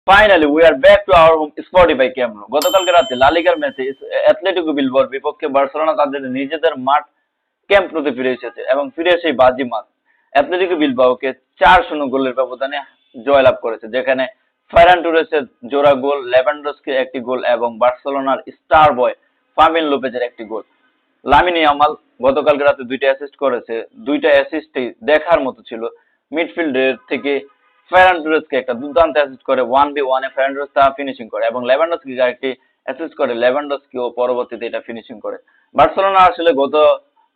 Finally we are back to our home Spotify camp no. গতকালকে রাতে লা লিগার ম্যাচে অ্যাথলেটিকো বিলবাওর বিপক্ষে বার্সেলোনা তাদের নিজেদের মাঠ ক্যাম্প নোতে ফিরে এসেছে এবং ফিরে এসেই বাজিমাত অ্যাথলেটিকো বিলবাওকে 4-0 গোলের ব্যবধানে জয়লাভ করেছে, যেখানে ফেরান টুরেসের জোড়া গোল, লেভানডস্কির একটি গোল এবং বার্সেলোনার স্টার বয় ফার্মিন লোপেজের একটি গোল। লামিন ইয়ামাল গতকালকে রাতে দুইটা অ্যাসিস্ট করেছে, দুইটা অ্যাসিস্টই দেখার মতো ছিল। মিডফিল্ডের থেকে ফেরান টুরেসকে একটা দুর্দান্ত অ্যাসিস্ট করে 1v1 এ ফেরান টুরেস তা ফিনিশিং করে এবং লেভানডস্কিকে আরেকটি অ্যাসিস্ট করে লেভানডস্কিও পরবর্তীতে এটা ফিনিশিং করে। বার্সেলোনা আসলে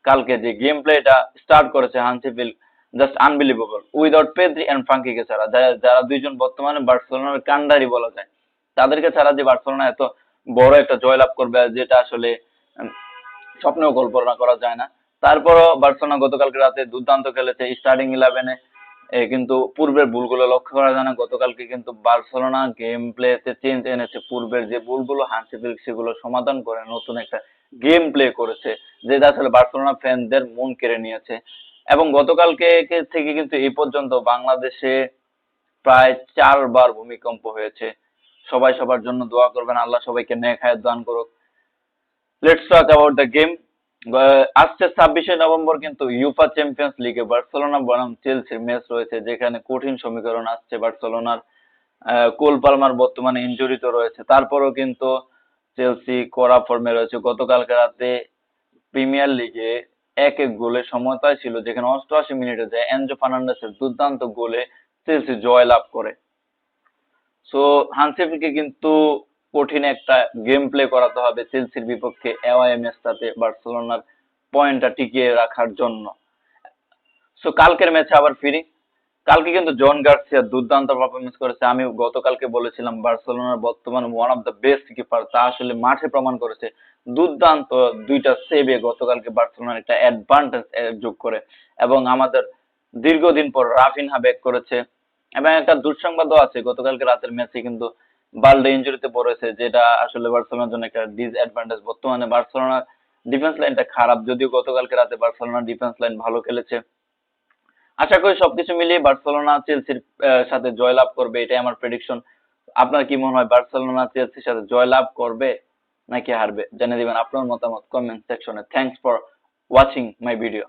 কালকে যে গেম প্লেটা স্টার্ট করেছে Hansi Flick, just unbelievable. Without Pedri and ফ্রাঙ্কিকে ছাড়া, যারা দুইজন বর্তমানে বার্সেলোনার কান্ডারি বলা যায়, তাদেরকে ছাড়া যে বার্সেলোনা এত বড় একটা জয়লাভ করবে যেটা আসলে স্বপ্নেও কল্পনা করা যায় না। তারপরও বার্সেলোনা গতকালকে রাতে দুর্দান্ত খেলেছে স্টার্টিং 11-এ, কিন্তু পূর্বের ভুলগুলো লক্ষ্য করা যায় না। গতকালকে কিন্তু বার্সেলোনা গেম প্লেতে চেঞ্জ এনেছে, পূর্বের যে ভুলগুলো হানসি ফ্লিক সেগুলো সমাধান করে নতুন একটা গেম প্লে করেছে, যেটা আসলে বার্সেলোনা ফ্যানদের মন কেড়ে নিয়েছে। এবং গতকালকে থেকে কিন্তু এই পর্যন্ত বাংলাদেশে প্রায় 4 বার ভূমিকম্প হয়েছে। সবাই সবার জন্য দোয়া করবেন, আল্লাহ সবাইকে নেক হায়াত দান করুক। Let's talk about the game. আসছে 26শে নভেম্বর কিন্তু ইউফা চ্যাম্পিয়ন্স লিগে বার্সেলোনা বনাম চেলসির ম্যাচ রয়েছে, যেখানে কঠিন সমীকরণ আসছে বার্সেলোনার। কোল পালমার বর্তমানে ইনজুরিতে রয়েছে, তারপরেও কিন্তু চেলসি কড়া ফর্মে রয়েছে। গতকালকে রাতে প্রিমিয়ার লিগে 1-1 গোলে সমতায় ছিল, যেখানে 88 মিনিটে যায় এনজো ফার্নান্ডেসের দুর্দান্ত গোলে চেলসি জয় লাভ করে। সো হানসি ফ্লিককে কিন্তু কঠিন একটা গেম প্লে করাতে হবে চেলসির বিপক্ষে অ্যাওয়ে ম্যাচটাতে বার্সেলোনার পয়েন্টটা টিকিয়ে রাখার জন্য। সো কালকের ম্যাচে আবার ফিরি। কালকে কিন্তু জন গার্সিয়া দুর্দান্ত পারফরমেন্স করেছে। আমি গতকালকে বলেছিলাম বার্সেলোনার বর্তমান one of the best keeper, তা আসলে মাঠে প্রমাণ করেছে। দুর্দান্ত দুইটা সেভে গতকালকে বার্সেলোনার একটা অ্যাডভান্টেজ যোগ করে, এবং আমাদের দীর্ঘদিন পর রাফিনহা ব্যাক করেছে। এবং একটা দুঃসংবাদও আছে, গতকালকে রাতের ম্যাচে কিন্তু বালদে ইনজুরিতে পড়েছে, যেটা আসলে বার্সেলোনার জন্য একটা ডিসঅ্যাডভান্টেজ। বর্তমানে বার্সেলোনার ডিফেন্স লাইনটা খারাপ, যদিও গতকালকে রাতে বার্সেলোনার ডিফেন্স লাইন ভালো খেলেছে। আশা করি সবকিছু মিলিয়ে বার্সেলোনা চেলসির সাথে জয়লাভ করবে, এটাই আমার প্রেডিকশন। আপনার কি মনে হয়, বার্সেলোনা চেলসির সাথে জয়লাভ করবে নাকি হারবে? জানিয়ে দিবেন আপনার মতামত কমেন্ট সেকশনে। Thanks for watching my video.